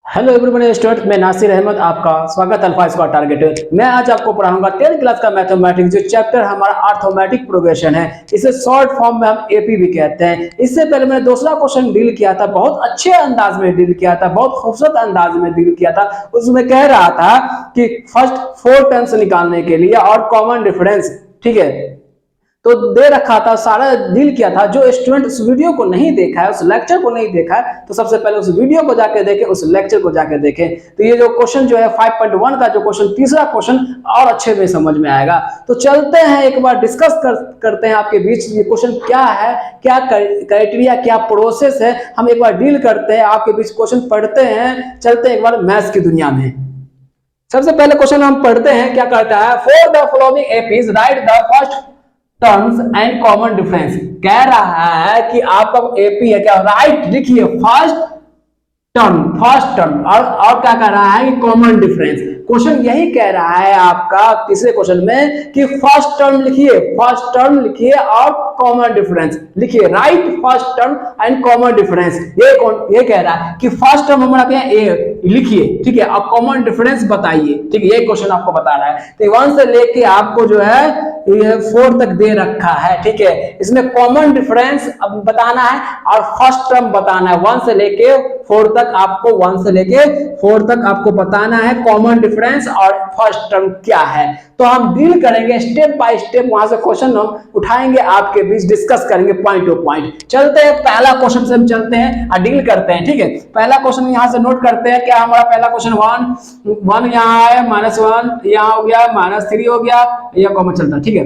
Hello everyone student, मैं नासिर अहमद आपका स्वागत अल्फा स्क्वायर टारगेट। मैं आज आपको पढ़ाऊंगा 10th क्लास का मैथमेटिक्स, जो चैप्टर हमारा अर्थमेटिक प्रोग्रेशन है। इसे शॉर्ट फॉर्म में हम एपी भी कहते हैं। इससे पहले मैंने दूसरा क्वेश्चन डील किया था, बहुत अच्छे अंदाज में डील किया था, बहुत खूबसूरत अंदाज में डील किया था। उसमें कह रहा था कि फर्स्ट 4 टर्म्स निकालने के लिए और कॉमन डिफरेंस, ठीक है, तो दे रखा था, सारा डील किया था। जो स्टूडेंट उस वीडियो को नहीं देखा है, उस लेक्चर को नहीं देखा है, तो सबसे पहले उस वीडियो को जाके देखें, उस लेक्चर को जाके देखें। तो ये जो क्वेश्चन जो है 5.1 का जो क्वेश्चन, तीसरा क्वेश्चन और अच्छे में समझ में आएगा। तो चलते हैं एक बार डिस्कस करते हैं आपके बीच ये क्वेश्चन क्या है, क्या क्राइटेरिया, क्या प्रोसेस है, हम एक बार डील करते हैं आपके बीच। क्वेश्चन पढ़ते हैं, चलते हैं एक बार मैथ्स की दुनिया में। सबसे पहले क्वेश्चन हम पढ़ते हैं, क्या कहता है, for the following APs right the first terms and common difference. कह रहा है कि आपका एपी है, क्या राइट लिखिए फर्स्ट टर्म और क्या कह रहा है कि कॉमन डिफरेंस। क्वेश्चन यही कह रहा है आपका तीसरे क्वेश्चन में कि फर्स्ट टर्म लिखिए और कॉमन डिफरेंस लिखिए, right first term and common difference. ये कह रहा है कि फर्स्ट टर्म हमारा क्या है, ए लिखिए, ठीक है, अब कॉमन डिफरेंस बताइए, ठीक है, ये क्वेश्चन आपको बता रहा है। तो 1 से लेके आपको जो है ये 4 तक दे रखा है, ठीक है। इसमें कॉमन डिफरेंस अब बताना है और फर्स्ट टर्म बताना है। 1 से लेके 4 तक आपको 1 से लेके 4 तक आपको बताना है कॉमन डिफरेंस और फर्स्ट टर्म क्या है। तो हम डील करेंगे स्टेप बाय स्टेप, वहां से क्वेश्चन हम उठाएंगे, आपके बीच डिस्कस करेंगे पॉइंट टू पॉइंट। चलते हैं पहला क्वेश्चन से हम चलते हैं और डील करते हैं, ठीक है। पहला क्वेश्चन यहां से नोट करते हैं, क्या हमारा पहला क्वेश्चन 1 यहाँ है, -1 यहाँ हो गया, -3 हो गया, यह कॉमन चलता है, ठीक है।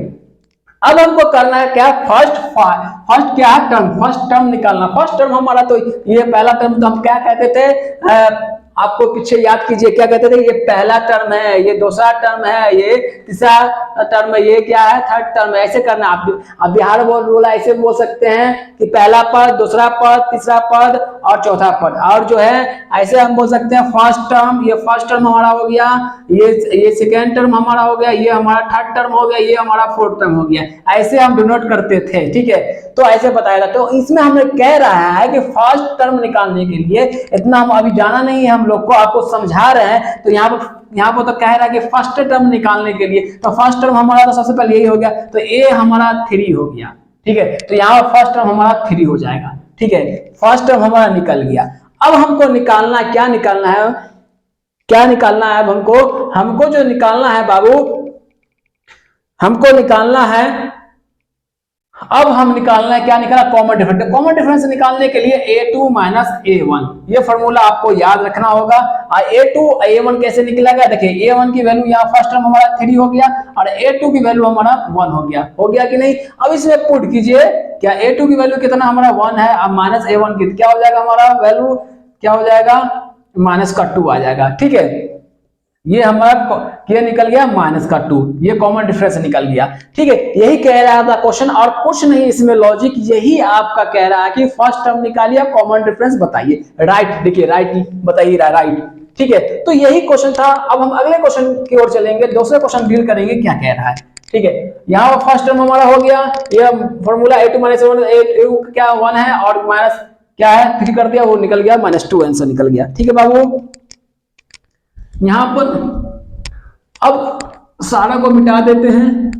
अब हमको करना है क्या, फर्स्ट क्या है, फर्स्ट टर्म निकालना। फर्स्ट टर्म हमारा, तो ये पहला टर्म तो हम क्या कहते थे, आपको पीछे याद कीजिए, क्या कहते थे, ये पहला टर्म है, ये दूसरा टर्म है, ये तीसरा टर्म है, ये क्या है, थर्ड टर्म है। ऐसे करना आप बिहार बोर्ड रूल ऐसे बोल सकते हैं कि पहला पद, दूसरा पद, तीसरा पद और चौथा पद। और जो है ऐसे हम बोल सकते हैं फर्स्ट टर्म, ये फर्स्ट टर्म हमारा हो गया, ये सेकेंड टर्म हमारा हो गया, ये हमारा थर्ड टर्म हो गया, ये हमारा फोर्थ टर्म हो गया। ऐसे हम डिनोट करते थे, ठीक है। तो ऐसे बताया था। तो इसमें हमें कह रहा है कि फर्स्ट टर्म निकालने के लिए, इतना हम अभी जाना नहीं है हम लोग को, आपको समझा रहे हैं। तो यहाँ पर तो कह रहा है कि फर्स्ट टर्म निकालने के लिए, तो फर्स्ट टर्म हमारा तो सबसे पहले यही हो गया, तो ए हमारा 3 हो गया, ठीक है। तो यहाँ पर फर्स्ट टर्म हमारा 3 हो जाएगा, ठीक है। फर्स्ट टर्म हमारा निकल गया। अब हमको निकालना, क्या निकालना है, क्या निकालना है, हमको जो निकालना है बाबू, हमको निकालना है, अब हम निकालना है, क्या निकाला, कॉमन डिफरेंस। कॉमन डिफरेंस निकालने के लिए a2 - a1, ये फॉर्मूला आपको याद रखना होगा। a2 a1 कैसे निकलेगा, देखिए a1 की वैल्यू यहाँ फर्स्ट टर्म हमारा 3 हो गया और a2 की वैल्यू हमारा 1 हो गया कि नहीं। अब इसमें पुट कीजिए, क्या a2 की वैल्यू कितना हमारा 1 है, अब -a1 की क्या हो जाएगा, हमारा वैल्यू क्या हो जाएगा, -2 आ जाएगा, ठीक है। ये हमारा क्या निकल गया, -2, ये कॉमन डिफरेंस निकल गया, ठीक है। यही कह रहा था क्वेश्चन, और कुछ नहीं इसमें लॉजिक, यही आपका कह रहा है कि फर्स्ट टर्म निकालिए, कॉमन डिफरेंस बताइए, राइट, देखिए राइट बताइए, राइट, ठीक है। तो यही क्वेश्चन था। अब हम अगले क्वेश्चन की ओर चलेंगे, दूसरे क्वेश्चन डील करेंगे, क्या कह रहा है, ठीक है। यहाँ फर्स्ट टर्म हमारा हो गया, ये फॉर्मूला a2 - a1 क्या 1 है और माइनस क्या है 3 कर दिया, वो निकल गया -2, आंसर निकल गया, ठीक है बाबू। यहां पर अब सारा को मिटा देते हैं।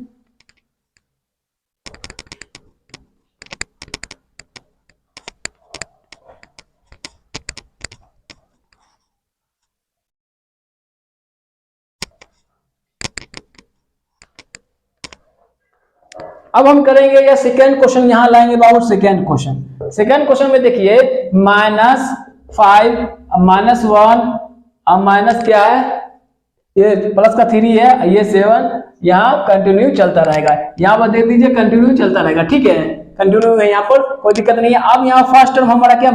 अब हम करेंगे या सेकेंड क्वेश्चन यहां लाएंगे बाबू। सेकेंड क्वेश्चन में देखिए -5 -1 अब माइनस क्या है, ये प्लस का 3 है, ये 7, यहाँ कंटिन्यू चलता रहेगा। यहाँ पर दे दीजिए कंटिन्यू चलता रहेगा, ठीक है, कंटिन्यू है, यहाँ पर कोई दिक्कत नहीं है। अब यहाँ फर्स्ट टर्म हमारा क्या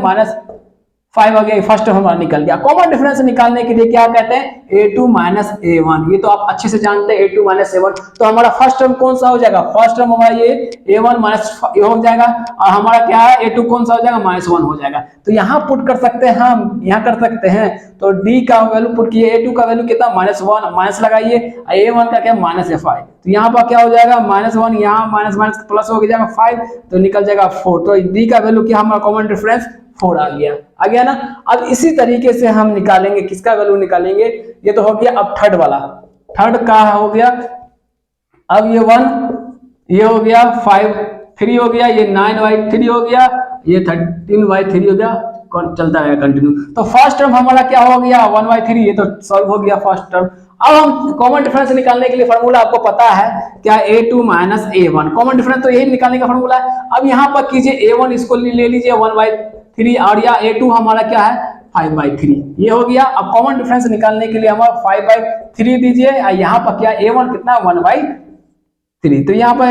5 आ गया, फर्स्ट टर्म हमारा निकल गया। कॉमन डिफरेंस निकालने के लिए क्या कहते हैं, a2 माइनस a1, ये तो आप अच्छे से जानते हैं a2 माइनस a1। तो हमारा फर्स्ट टर्म कौन सा हो जाएगा, फर्स्ट टर्म हमारा ये a1 माइनस हो जाएगा, और हमारा क्या है a2 कौन सा हो जाएगा, -1 हो जाएगा। तो यहाँ पुट कर सकते हैं, हम यहाँ कर सकते हैं। तो d का वैल्यू पुट किए, a2 का वैल्यू कितना -1, माइनस लगाइए, a1 का क्या -5, तो यहाँ पर क्या हो जाएगा -1, यहाँ माइनस माइनस प्लस हो जाएगा 5, तो निकल जाएगा 4। तो d का वैल्यू क्या हमारा कॉमन डिफरेंस 4 आ गया ना। अब इसी तरीके से हम निकालेंगे, किसका वैल्यू निकालेंगे, ये तो हो गया। अब थर्ड वाला, थर्ड का हो गया, अब ये 1, ये हो गया 5, 3 हो गया, ये 9/3 हो गया, ये 13/3 हो गया, चलता रहेगा कंटिन्यू। तो फर्स्ट टर्म हमारा क्या हो गया 1/3, ये तो सॉल्व हो गया फर्स्ट टर्म। अब हम कॉमन डिफरेंस निकालने के लिए फॉर्मूला आपको पता है क्या, a2 minus a1, common difference तो यही निकालने का फॉर्मूला है। अब यहाँ पर कीजिए a1 इसको ले लीजिए 1/3, और या a2 हमारा क्या है 5/3, ये हो गया। अब कॉमन डिफरेंस निकालने के लिए हमारा 5/3 दीजिए, यहाँ पर क्या a1 कितना 1/3, तो यहाँ पर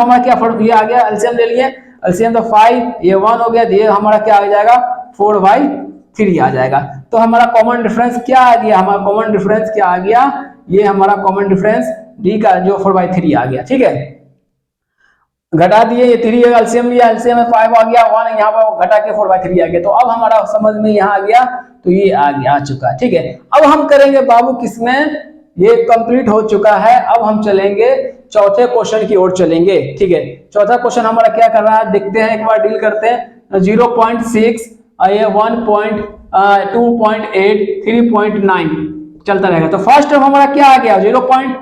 हमारा क्या ये आ गया, एलसीएम ले लिए, एलसीएम तो 5, ये 1 हो गया, ये हमारा क्या आ जाएगा 4/3 आ जाएगा। तो हमारा कॉमन डिफरेंस क्या आ गया, हमारा कॉमन डिफरेंस क्या आ गया, ये हमारा कॉमन डिफरेंस डी का जो 4/3 आ गया। ठीक है, घटा दिए, ये 3 एलसीएम लिया, एलसीएम में 5 आ गया, 1 यहाँ पर घटा के 4/3 आ गया। तो अब हमारा समझ में यहाँ आ गया, तो ये आ चुका है। ठीक है, अब हम करेंगे बाबू किसमें, ये कंप्लीट हो चुका है। अब हम चलेंगे चौथे क्वेश्चन की ओर चलेंगे। ठीक है, चौथा क्वेश्चन हमारा क्या कर रहा है, देखते हैं, एक बार डील करते हैं। 0.6, ये 1.2.8, 3.9 चलता रहेगा। तो फर्स्ट टर्म हमारा क्या आ गया 0.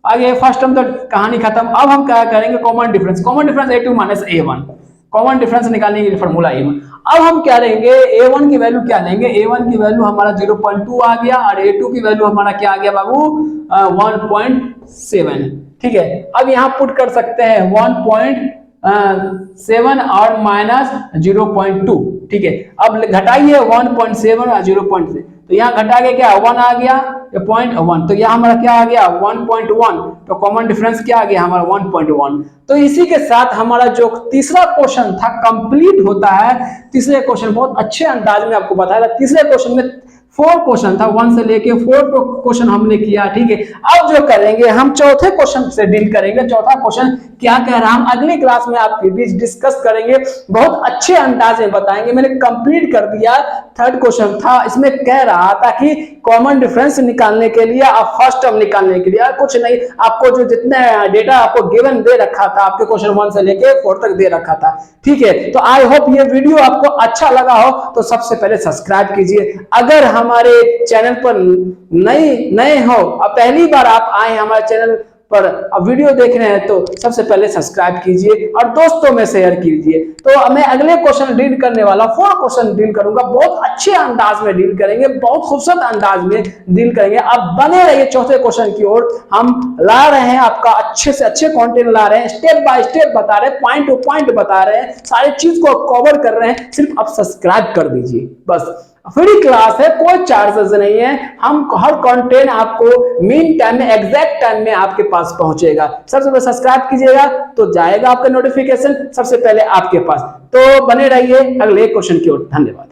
आगे फर्स्ट टर्म तो कहानी खत्म। अब हम क्या करेंगे, common difference, common difference a2 minus a1, common difference निकालने के लिए फॉर्मूला a1। अब हम क्या लेंगे, a1 की वैल्यू क्या लेंगे, a1 की वैल्यू हमारा 0.2 आ गया, और a2 की वैल्यू हमारा क्या आ गया बाबू 1.7। ठीक है, अब यहाँ पुट कर सकते हैं 1.7 और माइनस 0.2। ठीक है, अब घटाइए 1.7 और 0.6, तो यहाँ घटा के क्या 1 आ गया, 0.1, तो यहाँ हमारा क्या आ गया 1.1, तो कॉमन डिफरेंस क्या आ गया हमारा 1.1। तो इसी के साथ हमारा जो तीसरा क्वेश्चन था कंप्लीट होता है। तीसरे क्वेश्चन बहुत अच्छे अंदाज में आपको बताया था। तीसरे क्वेश्चन में 4 क्वेश्चन था, 1 से लेके 4 क्वेश्चन हमने किया। ठीक है, अब जो करेंगे हम चौथे क्वेश्चन से डील करेंगे। चौथा क्वेश्चन क्या कह रहा है, हम अगली क्लास में आपके बीच डिस्कस करेंगे, बहुत अच्छे अंदाज में बताएंगे। मैंने कंप्लीट कर दिया, थर्ड क्वेश्चन था, इसमें कह रहा था कि कॉमन डिफरेंस निकालने के लिए आप फर्स्ट टर्म निकालने के लिए कुछ नहीं, आपको जो जितने डेटा आपको गिवन दे रखा था, आपके क्वेश्चन 1 से लेके 4 तक दे रखा था। ठीक है, तो आई होप ये वीडियो आपको अच्छा लगा हो, तो सबसे पहले सब्सक्राइब कीजिए। अगर हमारे चैनल पर नए हो, अब पहली बार आप आए हमारे चैनल पर, अब वीडियो देख रहे हैं, तो सबसे पहले सब्सक्राइब कीजिए और दोस्तों में शेयर कीजिए। तो मैं अगले क्वेश्चन डील करने वाला 4 क्वेश्चन डील करूंगा, बहुत अच्छे अंदाज में डील करेंगे, बहुत खूबसूरत अंदाज में डील करेंगे। अब बने रहिए चौथे क्वेश्चन की ओर, हम ला रहे हैं आपका अच्छे से अच्छे कंटेंट ला रहे हैं, स्टेप बाय स्टेप बता रहे हैं, पॉइंट टू पॉइंट बता रहे हैं, सारी चीज को कवर कर रहे हैं। सिर्फ आप सब्सक्राइब कर दीजिए, बस फ्री क्लास है, कोई चार्जेस नहीं है। हम हर कंटेंट आपको मीन टाइम में, एग्जैक्ट टाइम में आपके पास पहुंचेगा। सबसे पहले सब्सक्राइब कीजिएगा तो जाएगा आपका नोटिफिकेशन सबसे पहले आपके पास। तो बने रहिए अगले क्वेश्चन की ओर। धन्यवाद।